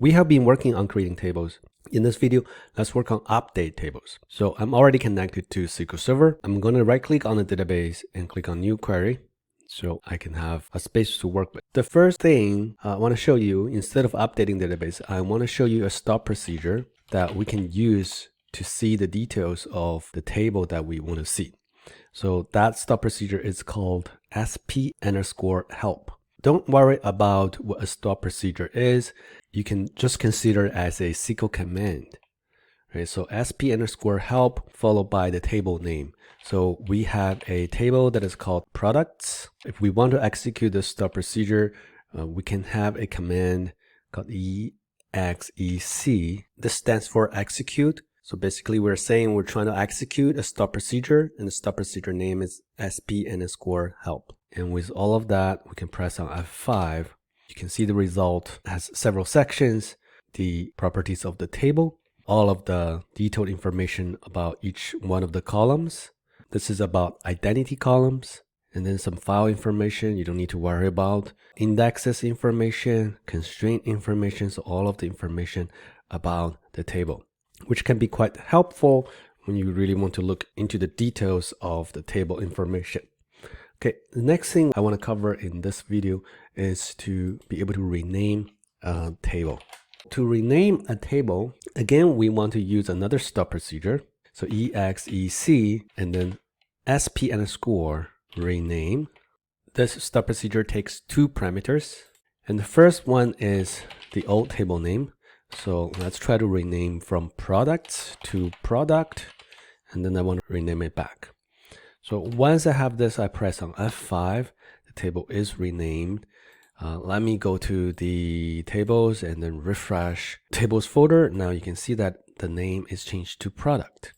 We have been working on creating tables. In this video, let's work on update tables. So I'm already connected to SQL Server. I'm going to right click on the database and click on new query so I can have a space to work with. The first thing I want to show you, instead of updating the database, I want to show you a stop procedure that we can use to see the details of the table that we want to see. So that stop procedure is called sp_help. Don't worry about what a stop procedure is. You can just consider it as a SQL command. Right? So sp_help followed by the table name. So we have a table that is called products. If we want to execute the stop procedure, we can have a command called exec. This stands for execute. So basically we're saying we're trying to execute a stop procedure, and the stop procedure name is sp_help. And with all of that, we can press on F5. You can see the result has several sections, the properties of the table, all of the detailed information about each one of the columns. This is about identity columns, and then some file information you don't need to worry about, indexes information, constraint information, so all of the information about the table, which can be quite helpful when you really want to look into the details of the table information. Okay, the next thing I want to cover in this video is to be able to rename a table. To rename a table, again, we want to use another stop procedure. So exec and then sp_rename. This stop procedure takes two parameters. And the first one is the old table name. So let's try to rename from products to product. And then I want to rename it back. So once I have this, I press on F5, the table is renamed. Let me go to the tables and then refresh tables folder. Now you can see that the name is changed to product.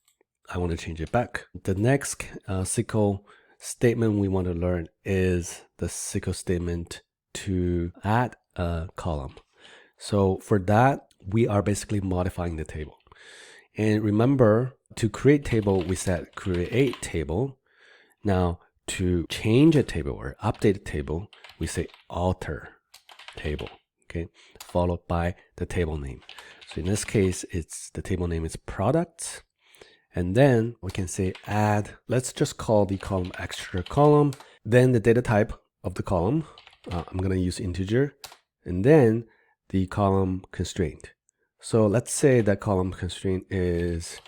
I want to change it back. The next SQL statement we want to learn is the SQL statement to add a column. So for that, we are basically modifying the table. And remember, to create table, we said create table. Now, to change a table or update a table, we say alter table, okay, followed by the table name. So in this case, the table name is products. And then we can say add, let's just call the column extra column, then the data type of the column. I'm going to use integer, and then the column constraint. So let's say that column constraint is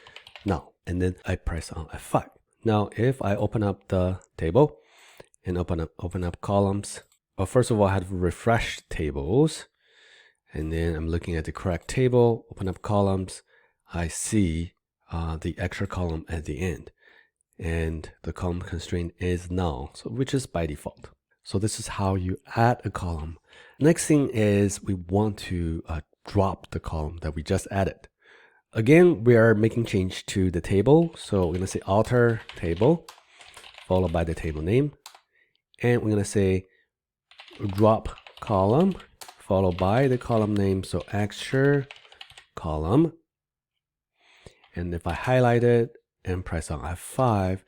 null, and then I press on F5. Now, if I open up the table and open up columns, well, first of all, I have to refresh tables, and then I'm looking at the correct table, open up columns, I see the extra column at the end, and the column constraint is null, so which is by default. So this is how you add a column. Next thing is we want to drop the column that we just added. Again, we are making change to the table. So we're going to say alter table, followed by the table name. And we're going to say drop column, followed by the column name. So extra column. And if I highlight it and press on F5,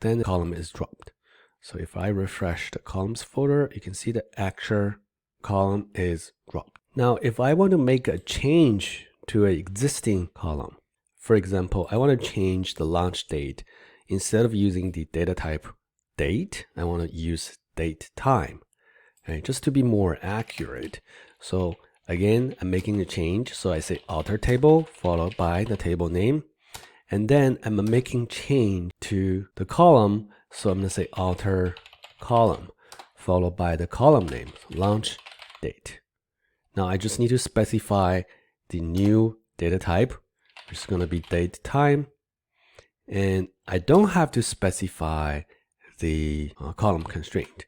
then the column is dropped. So if I refresh the columns folder, you can see the extra column is dropped. Now, if I want to make a change to an existing column. For example, I want to change the launch date. Instead of using the data type date, I want to use date time, right? Just to be more accurate. So again, I'm making a change. So I say alter table followed by the table name. And then I'm making change to the column. So I'm going to say alter column followed by the column name, so launch date. Now I just need to specify the new data type, which is going to be date time, and I don't have to specify the column constraint.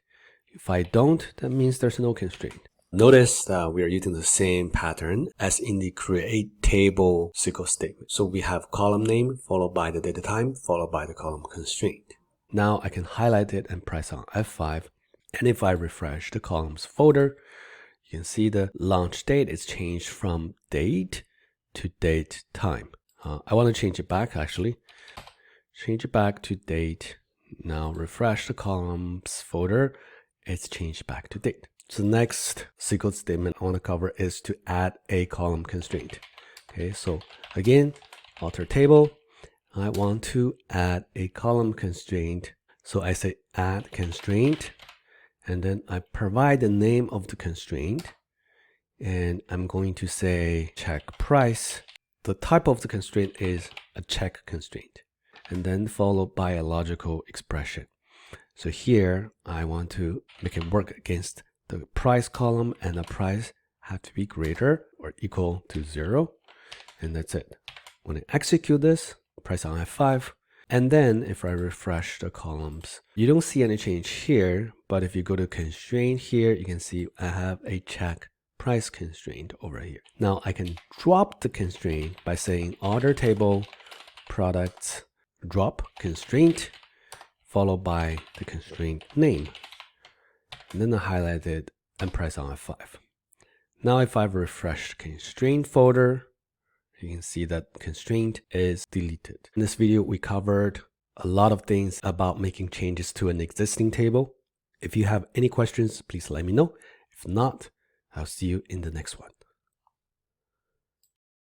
If I don't, that means there's no constraint. Notice that we are using the same pattern as in the create table SQL statement. So we have column name followed by the data time followed by the column constraint. Now I can highlight it and press on F5, and if I refresh the columns folder, you can see the launch date is changed from date to date time. I want to change it back actually. Change it back to date. Now refresh the columns folder. It's changed back to date. So the next SQL statement I want to cover is to add a column constraint. Okay, so again, alter table. I want to add a column constraint. So I say add constraint, and then I provide the name of the constraint. And I'm going to say check price. The type of the constraint is a check constraint, and then followed by a logical expression. So here I want to make it work against the price column, and the price have to be greater or equal to 0. And that's it. When I execute this, price on F5, and then if I refresh the columns, you don't see any change here, but if you go to constraint here, you can see I have a check price constraint over here. Now I can drop the constraint by saying order table products drop constraint followed by the constraint name, and then I highlight it and press on F5. Now if I refresh the constraint folder, you can see that constraint is deleted. In this video, we covered a lot of things about making changes to an existing table. If you have any questions, please let me know. If not, I'll see you in the next one.